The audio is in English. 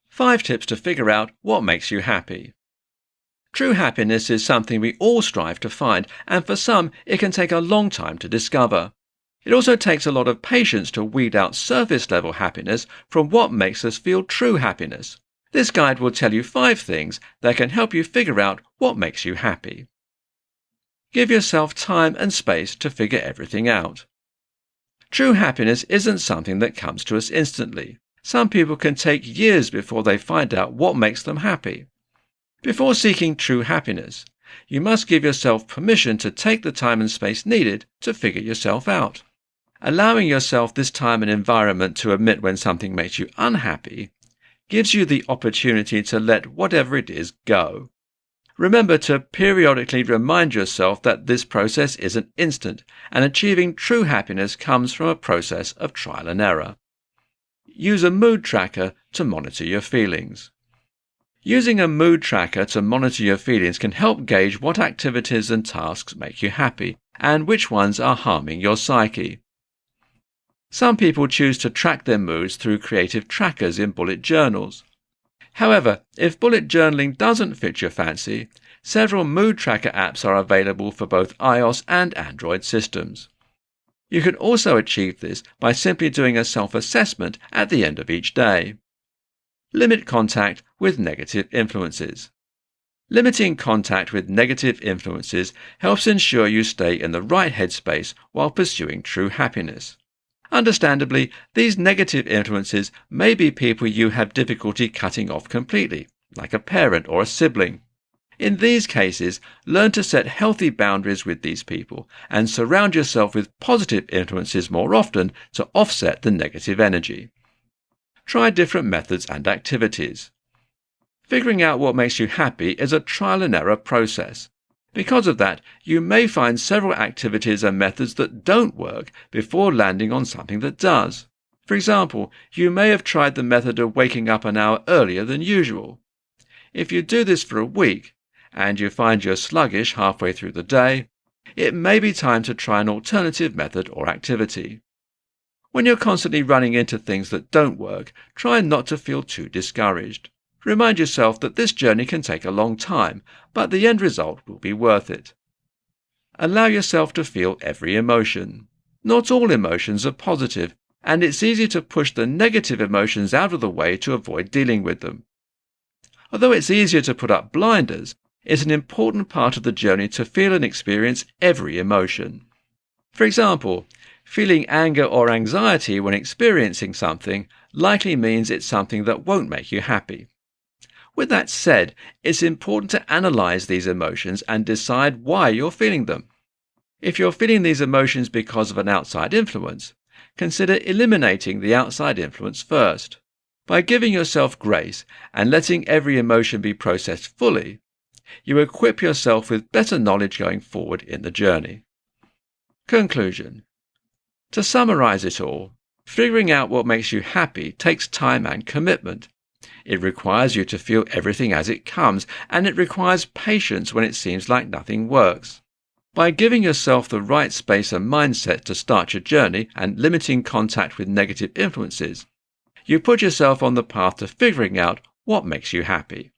5 tips to figure out what makes you happy. True happiness is something we all strive to find, and for some it can take a long time to discover. It also takes a lot of patience to weed out surface-level happiness from what makes us feel true happiness. This guide will tell you 5 things that can help you figure out what makes you happy. Give yourself time and space to figure everything out. True happiness isn't something that comes to us instantly. Some people can take years before they find out what makes them happy. Before seeking true happiness, you must give yourself permission to take the time and space needed to figure yourself out. Allowing yourself this time and environment to admit when something makes you unhappy gives you the opportunity to let whatever it is go. Remember to periodically remind yourself that this process isn't instant, and achieving true happiness comes from a process of trial and error. Use a mood tracker to monitor your feelings. Using a mood tracker to monitor your feelings can help gauge what activities and tasks make you happy, and which ones are harming your psyche. Some people choose to track their moods through creative trackers in bullet journals. However, if bullet journaling doesn't fit your fancy, several mood tracker apps are available for both iOS and Android systems. You can also achieve this by simply doing a self-assessment at the end of each day. Limit contact with negative influences. Limiting contact with negative influences helps ensure you stay in the right headspace while pursuing true happiness. Understandably, these negative influences may be people you have difficulty cutting off completely, like a parent or a sibling. In these cases, learn to set healthy boundaries with these people and surround yourself with positive influences more often to offset the negative energy. Try different methods and activities. Figuring out what makes you happy is a trial and error process. Because of that, you may find several activities and methods that don't work before landing on something that does. For example, you may have tried the method of waking up an hour earlier than usual. If you do this for a week, and you find you're sluggish halfway through the day, it may be time to try an alternative method or activity. When you're constantly running into things that don't work, try not to feel too discouraged. Remind yourself that this journey can take a long time, but the end result will be worth it. Allow yourself to feel every emotion. Not all emotions are positive, and it's easy to push the negative emotions out of the way to avoid dealing with them. Although it's easier to put up blinders, it's an important part of the journey to feel and experience every emotion. For example, feeling anger or anxiety when experiencing something likely means it's something that won't make you happy. With that said, it's important to analyze these emotions and decide why you're feeling them. If you're feeling these emotions because of an outside influence, consider eliminating the outside influence first. By giving yourself grace and letting every emotion be processed fully, you equip yourself with better knowledge going forward in the journey. Conclusion. To summarize it all, figuring out what makes you happy takes time and commitment. It requires you to feel everything as it comes, and it requires patience when it seems like nothing works. By giving yourself the right space and mindset to start your journey and limiting contact with negative influences, you put yourself on the path to figuring out what makes you happy.